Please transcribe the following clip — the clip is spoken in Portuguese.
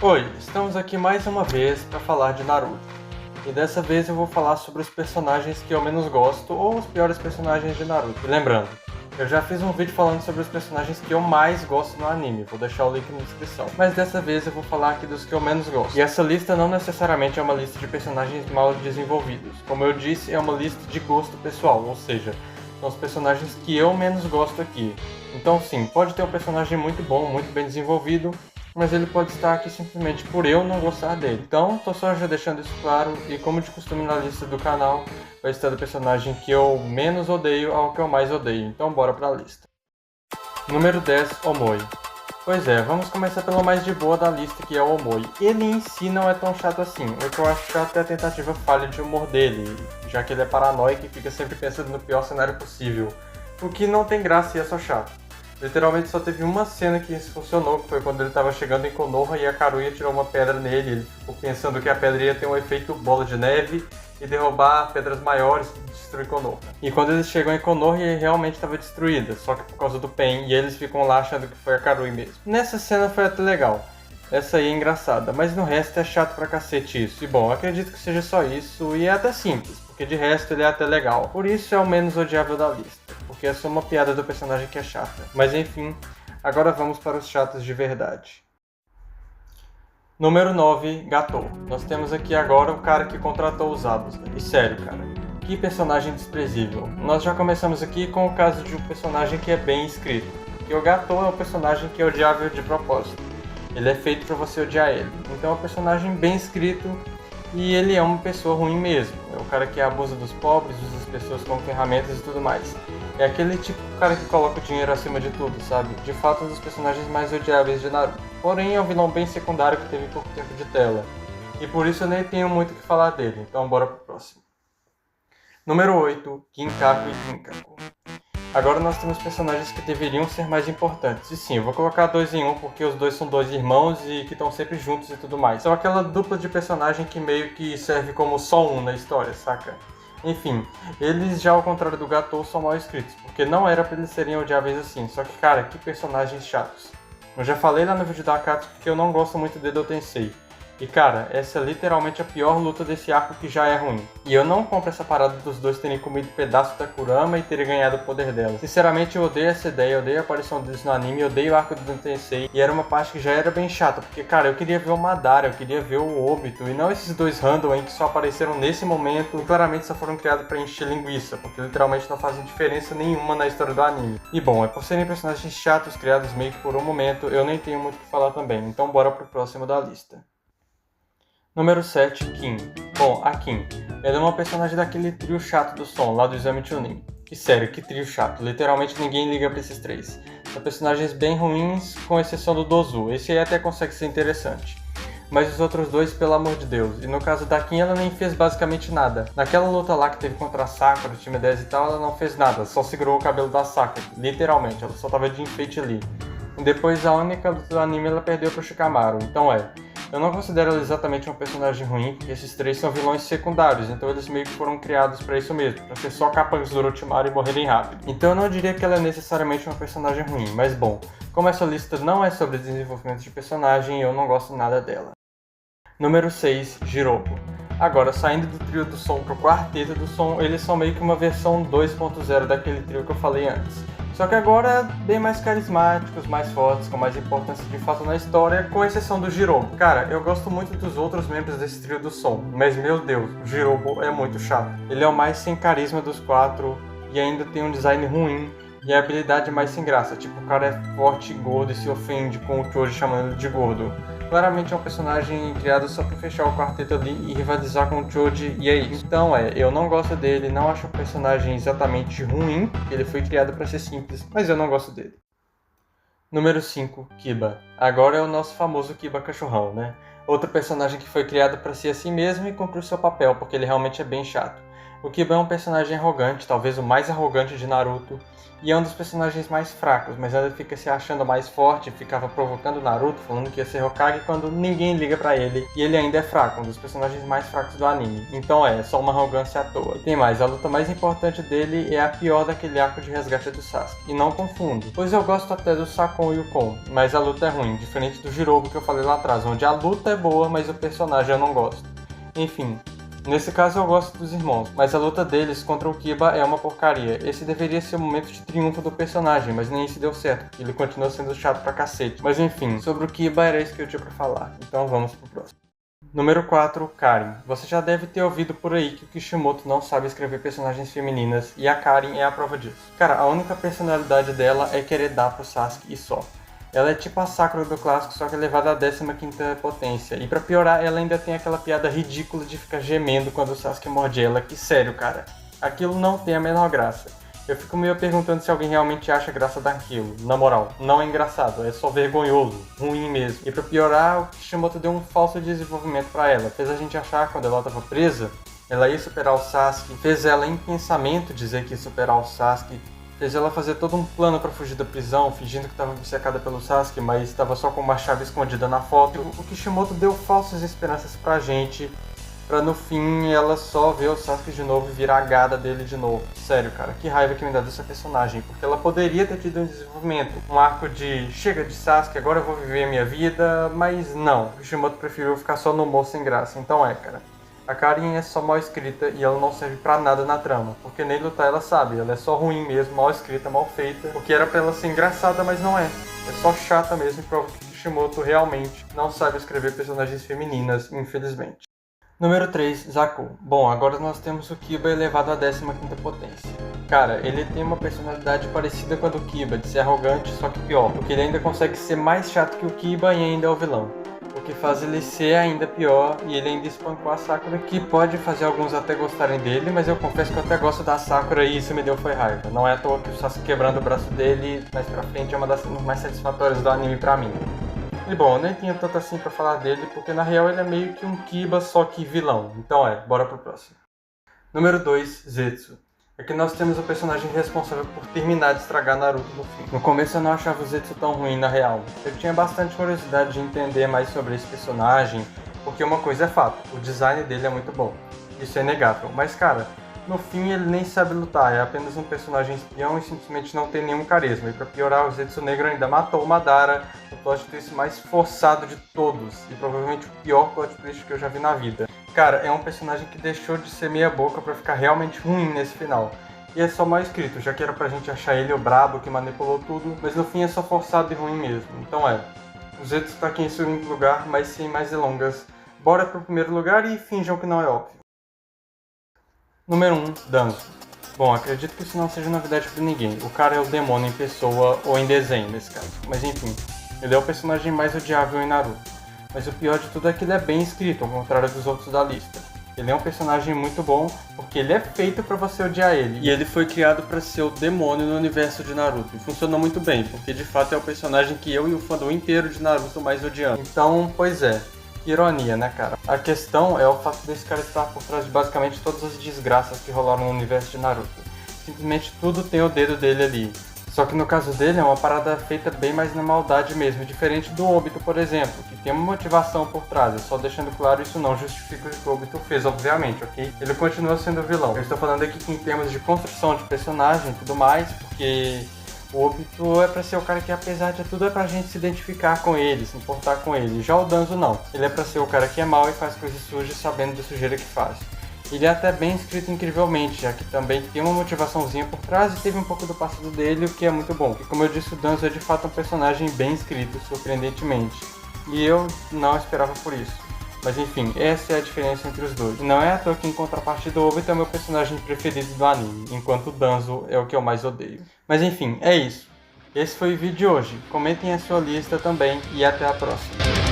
Oi, estamos aqui mais uma vez para falar de Naruto. E dessa vez eu vou falar sobre os personagens que eu menos gosto ou os piores personagens de Naruto. E lembrando, eu já fiz um vídeo falando sobre os personagens que eu mais gosto no anime, vou deixar o link na descrição. Mas dessa vez eu vou falar aqui dos que eu menos gosto. E essa lista não necessariamente é uma lista de personagens mal desenvolvidos. Como eu disse, é uma lista de gosto pessoal, ou seja, são os personagens que eu menos gosto aqui. Então sim, pode ter um personagem muito bom, muito bem desenvolvido, mas ele pode estar aqui simplesmente por eu não gostar dele. Então, tô só já deixando isso claro, e como de costume na lista do canal, vai estar do personagem que eu menos odeio ao que eu mais odeio. Então bora pra lista. Número 10, Omoi. Pois é, vamos começar pelo mais de boa da lista, que é o Omoi. Ele em si não é tão chato assim, o que eu acho chato é a tentativa falha de humor dele, já que ele é paranoico e fica sempre pensando no pior cenário possível, o que não tem graça e é só chato. Literalmente só teve uma cena que isso funcionou, que foi quando ele estava chegando em Konoha e a Karuya tirou uma pedra nele. Ele ficou pensando que a pedra ia ter um efeito bola de neve e derrubar pedras maiores e destruir Konoha. E quando eles chegam em Konoha, realmente estava destruída, só que por causa do Pain, e eles ficam lá achando que foi a Karuya mesmo. Nessa cena foi até legal. Essa aí é engraçada, mas no resto é chato pra cacete isso. E bom, acredito que seja só isso, e é até simples, porque de resto ele é até legal. Por isso é o menos odiável da lista, porque é só uma piada do personagem que é chata. Mas enfim, agora vamos para os chatos de verdade. Número 9, Gatou. Nós temos aqui agora o cara que contratou os Abus. E sério, cara, que personagem desprezível. Nós já começamos aqui com o caso de um personagem que é bem escrito, que o Gatou é um personagem que é odiável de propósito. Ele é feito pra você odiar ele. Então é um personagem bem escrito e ele é uma pessoa ruim mesmo. É o cara que abusa dos pobres, usa as pessoas como ferramentas e tudo mais. É aquele tipo de cara que coloca o dinheiro acima de tudo, sabe? De fato, um dos personagens mais odiáveis de Naruto. Porém, é um vilão bem secundário que teve pouco tempo de tela. E por isso eu nem tenho muito o que falar dele. Então bora pro próximo. Número 8, Kinkaku e Kinkaku. Agora nós temos personagens que deveriam ser mais importantes. E sim, eu vou colocar dois em um porque os dois são dois irmãos e que estão sempre juntos e tudo mais. São aquela dupla de personagem que meio que serve como só um na história, saca? Enfim, eles já ao contrário do Gatou são mal escritos, porque não era pra eles serem odiáveis assim. Só que cara, que personagens chatos. Eu já falei lá no vídeo da Akatsuki que eu não gosto muito de Edo Tensei. E cara, essa é literalmente a pior luta desse arco que já é ruim. E eu não compro essa parada dos dois terem comido pedaço da Kurama e terem ganhado o poder dela. Sinceramente eu odeio essa ideia, eu odeio a aparição deles no anime, eu odeio o arco do Tensei. E era uma parte que já era bem chata, porque cara, eu queria ver o Madara, eu queria ver o Obito. E não esses dois random aí que só apareceram nesse momento e claramente só foram criados pra encher linguiça, porque literalmente não fazem diferença nenhuma na história do anime. E bom, é por serem personagens chatos criados meio que por um momento, eu nem tenho muito o que falar também. Então bora pro próximo da lista. Número 7, Kim. Bom, a Kim. Ela é uma personagem daquele trio chato do som, lá do Exame Chunin. E sério, que trio chato. Literalmente ninguém liga pra esses três. São personagens bem ruins, com exceção do Dozu. Esse aí até consegue ser interessante. Mas os outros dois, pelo amor de Deus. E no caso da Kim, ela nem fez basicamente nada. Naquela luta lá que teve contra a Sakura, o time 10 e tal, ela não fez nada. Só segurou o cabelo da Sakura. Literalmente, ela só tava de enfeite ali. E depois, a única luta do anime, ela perdeu pro Shikamaru. Então eu não considero ela exatamente um personagem ruim, porque esses três são vilões secundários, então eles meio que foram criados pra isso mesmo, pra ser só capangas do Orochimaru e morrerem rápido. Então eu não diria que ela é necessariamente uma personagem ruim, mas bom, como essa lista não é sobre desenvolvimento de personagem, eu não gosto nada dela. Número 6, Jirobo. Agora, saindo do trio do som pro quarteto do som, eles são meio que uma versão 2.0 daquele trio que eu falei antes. Só que agora bem mais carismáticos, mais fortes, com mais importância de fato na história, com exceção do Jirobo. Cara, eu gosto muito dos outros membros desse trio do som, mas meu Deus, o Jirobo é muito chato. Ele é o mais sem carisma dos quatro e ainda tem um design ruim e a habilidade mais sem graça. Tipo, o cara é forte e gordo e se ofende com o Choji chamando ele de gordo. Claramente é um personagem criado só pra fechar o quarteto ali e rivalizar com o Choji, e é isso. Então eu não gosto dele, não acho o personagem exatamente ruim, ele foi criado pra ser simples, mas eu não gosto dele. Número 5, Kiba. Agora é o nosso famoso Kiba cachorrão, né? Outro personagem que foi criado pra ser assim mesmo e cumpriu seu papel, porque ele realmente é bem chato. O Kiba é um personagem arrogante, talvez o mais arrogante de Naruto, e é um dos personagens mais fracos, mas ainda fica se achando mais forte, ficava provocando Naruto, falando que ia ser Hokage quando ninguém liga pra ele, e ele ainda é fraco, um dos personagens mais fracos do anime. Então é só uma arrogância à toa. E tem mais, a luta mais importante dele é a pior daquele arco de resgate do Sasuke. E não confundo, pois eu gosto até do Sakon e o Kon, mas a luta é ruim, diferente do Jirobo que eu falei lá atrás, onde a luta é boa, mas o personagem eu não gosto. Enfim, nesse caso eu gosto dos irmãos, mas a luta deles contra o Kiba é uma porcaria. Esse deveria ser o momento de triunfo do personagem, mas nem isso deu certo, porque ele continua sendo chato pra cacete. Mas enfim, sobre o Kiba era isso que eu tinha pra falar, então vamos pro próximo. Número 4, Karin. Você já deve ter ouvido por aí que o Kishimoto não sabe escrever personagens femininas, e a Karin é a prova disso. Cara, a única personalidade dela é querer dar pro Sasuke e só. Ela é tipo a Sakura do clássico, só que elevada à 15ª potência. E pra piorar, ela ainda tem aquela piada ridícula de ficar gemendo quando o Sasuke morde ela, que sério, cara, aquilo não tem a menor graça. Eu fico meio perguntando se alguém realmente acha graça daquilo. Na moral, não é engraçado, é só vergonhoso, ruim mesmo. E pra piorar, o Kishimoto deu um falso desenvolvimento pra ela. Fez a gente achar, quando ela tava presa, ela ia superar o Sasuke. Fez ela em pensamento dizer que ia superar o Sasuke. Fez ela fazer todo um plano pra fugir da prisão, fingindo que estava obcecada pelo Sasuke, mas estava só com uma chave escondida na foto. O Kishimoto deu falsas esperanças pra gente, pra no fim ela só ver o Sasuke de novo e virar a gada dele de novo. Sério, cara, que raiva que me dá dessa personagem, porque ela poderia ter tido um desenvolvimento, um arco de chega de Sasuke, agora eu vou viver a minha vida, mas não, o Kishimoto preferiu ficar só no humor sem graça, então cara. A Karin é só mal escrita e ela não serve pra nada na trama, porque nem lutar ela sabe, ela é só ruim mesmo, mal escrita, mal feita, porque era pra ela ser engraçada, mas não é. É só chata mesmo e prova que Kishimoto realmente não sabe escrever personagens femininas, infelizmente. Número 3, Zaku. Bom, agora nós temos o Kiba elevado à 15ª potência. Cara, ele tem uma personalidade parecida com a do Kiba, de ser arrogante, só que pior, porque ele ainda consegue ser mais chato que o Kiba e ainda é o vilão. O que faz ele ser ainda pior, e ele ainda espancou a Sakura, que pode fazer alguns até gostarem dele, mas eu confesso que eu até gosto da Sakura e isso me deu foi raiva. Não é à toa que o Sasuke quebrando o braço dele mais pra frente é uma das cenas mais satisfatórias do anime pra mim. E bom, eu nem tinha tanto assim pra falar dele, porque na real ele é meio que um Kiba, só que vilão. Então bora pro próximo. Número 2, Zetsu. Aqui nós temos o personagem responsável por terminar de estragar Naruto no fim. No começo eu não achava o Zetsu tão ruim na real. Eu tinha bastante curiosidade de entender mais sobre esse personagem, porque uma coisa é fato, o design dele é muito bom. Isso é inegável, mas cara, no fim ele nem sabe lutar, é apenas um personagem espião e simplesmente não tem nenhum carisma. E pra piorar, o Zetsu Negro ainda matou o Madara, o plot twist mais forçado de todos, e provavelmente o pior plot twist que eu já vi na vida. Cara, é um personagem que deixou de ser meia boca pra ficar realmente ruim nesse final. E é só mal escrito, já que era pra gente achar ele o brabo que manipulou tudo, mas no fim é só forçado e ruim mesmo. Então o Zetsu tá aqui em segundo lugar, mas sem mais delongas. Bora pro primeiro lugar e finjam que não é óbvio. Número 1, Danzo. Bom, acredito que isso não seja novidade pra ninguém. O cara é o demônio em pessoa, ou em desenho nesse caso. Mas enfim, ele é o personagem mais odiável em Naruto. Mas o pior de tudo é que ele é bem escrito, ao contrário dos outros da lista. Ele é um personagem muito bom, porque ele é feito pra você odiar ele. E ele foi criado pra ser o demônio no universo de Naruto. E funcionou muito bem, porque de fato é o personagem que eu e o fandom inteiro de Naruto mais odiamos. Então, pois é. Ironia, né, cara? A questão é o fato desse cara estar por trás de basicamente todas as desgraças que rolaram no universo de Naruto. Simplesmente tudo tem o dedo dele ali. Só que no caso dele é uma parada feita bem mais na maldade mesmo, diferente do Obito, por exemplo, que tem uma motivação por trás. Só deixando claro, isso não justifica o que o Obito fez, obviamente, ok? Ele continua sendo vilão. Eu estou falando aqui que em termos de construção de personagem e tudo mais, porque o Obito é pra ser o cara que, apesar de tudo, é pra gente se identificar com ele, se importar com ele. Já o Danzo não. Ele é pra ser o cara que é mau e faz coisas sujas sabendo da sujeira que faz. Ele é até bem escrito incrivelmente, já que também tem uma motivaçãozinha por trás e teve um pouco do passado dele, o que é muito bom. E como eu disse, o Danzo é de fato um personagem bem escrito, surpreendentemente. E eu não esperava por isso. Mas enfim, essa é a diferença entre os dois. E não é à toa que em contrapartida o Obito é o meu personagem preferido do anime, enquanto o Danzo é o que eu mais odeio. Mas enfim, é isso. Esse foi o vídeo de hoje. Comentem a sua lista também e até a próxima.